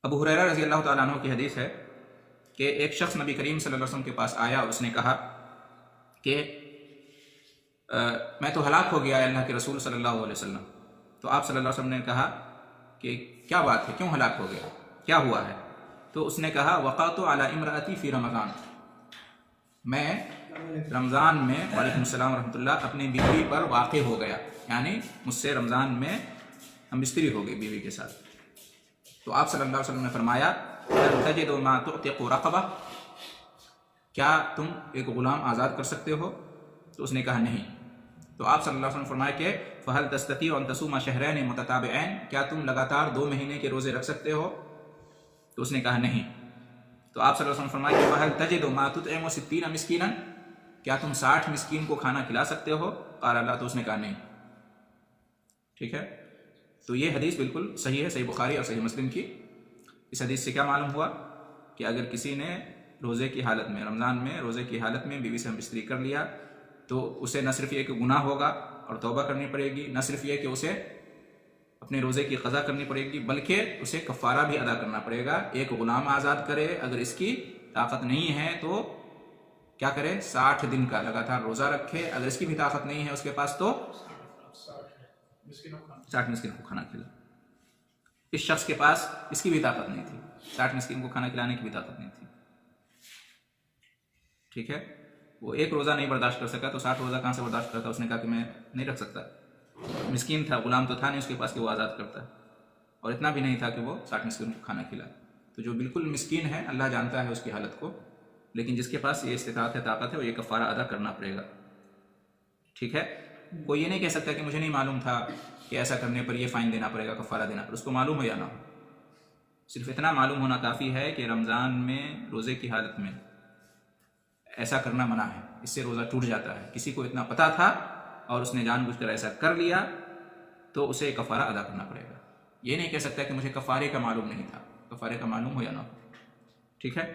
ابو ہریرہ رضی اللہ تعالیٰ عنہ کی حدیث ہے کہ ایک شخص نبی کریم صلی اللہ علیہ وسلم کے پاس آیا اور اس نے کہا کہ میں تو ہلاک ہو گیا ہے اللہ کے رسول صلی اللہ علیہ وسلم. تو آپ صلی اللہ علیہ وسلم نے کہا کہ کیا بات ہے، کیوں ہلاک ہو گیا، کیا ہوا ہے؟ تو اس نے کہا وقعت علی امرأتی فی رمضان، میں رمضان میں وعلیکم السلام ورحمۃ اللہ اپنی بیوی پر واقع ہو گیا، یعنی مجھ سے رمضان میں ہم بستری ہو گئی بیوی کے ساتھ. تو آپ صلی اللہ علیہ وسلم نے فرمایا هل تجد ما تعتق رقبہ، کیا تم ایک غلام آزاد کر سکتے ہو؟ تو اس نے کہا نہیں. تو آپ صلی اللہ علیہ وسلم نے فرمایا کہ فهل تستطيع ان تصوم شهرين متتابعين، کیا تم لگاتار 2 مہینے کے روزے رکھ سکتے ہو؟ تو اس نے کہا نہیں. تو آپ صلی اللہ علیہ وسلم نے فرمایا کہ وهل تجد ما تطعم 60 مسکینا، کیا تم 60 مسکین کو کھانا کھلا سکتے ہو؟ قال لا، تو اس نے کہا نہیں. ٹھیک ہے، تو یہ حدیث بالکل صحیح ہے، صحیح بخاری اور صحیح مسلم کی. اس حدیث سے کیا معلوم ہوا کہ اگر کسی نے روزے کی حالت میں، رمضان میں روزے کی حالت میں بیوی سے ہم بستری کر لیا تو اسے نہ صرف یہ کہ گناہ ہوگا اور توبہ کرنی پڑے گی، نہ صرف یہ کہ اسے اپنے روزے کی قضا کرنی پڑے گی، بلکہ اسے کفارہ بھی ادا کرنا پڑے گا. ایک غلام آزاد کرے، اگر اس کی طاقت نہیں ہے تو کیا کرے، 60 دن کا لگاتار روزہ رکھے. اگر اس کی بھی طاقت نہیں ہے اس کے پاس تو 60 مسکین کو کھانا کھلائے. اس شخص کے پاس اس کی بھی طاقت نہیں تھی، 60 مسکین کو کھانا کھلانے کی بھی طاقت نہیں تھی. ٹھیک ہے، وہ ایک روزہ نہیں برداشت کر سکا تو 60 روزہ کہاں سے برداشت کرتا؟ اس نے کہا کہ میں نہیں رکھ سکتا. مسکین تھا، غلام تو تھا نہیں اس کے پاس کہ وہ آزاد کرتا، اور اتنا بھی نہیں تھا کہ وہ 60 مسکین کو کھانا کھلائے. تو جو بالکل مسکین ہے اللہ جانتا ہے اس کی حالت کو، لیکن جس کے پاس یہ استطاعت ہے، طاقت ہے، وہ یہ کفارہ ادا کرنا پڑے گا. ٹھیک ہے، کوئی یہ نہیں کہہ سکتا کہ مجھے نہیں معلوم تھا کہ ایسا کرنے پر یہ فائن دینا پڑے گا، کفارہ دینا پڑے گا. اس کو معلوم ہو یا نہ ہو، صرف اتنا معلوم ہونا کافی ہے کہ رمضان میں روزے کی حالت میں ایسا کرنا منع ہے، اس سے روزہ ٹوٹ جاتا ہے. کسی کو اتنا پتہ تھا اور اس نے جان بوجھ کر ایسا کر لیا تو اسے کفارہ ادا کرنا پڑے گا. یہ نہیں کہہ سکتا کہ مجھے کفارے کا معلوم نہیں تھا، کفارے کا معلوم ہو یا نہ ہو. ٹھیک ہے.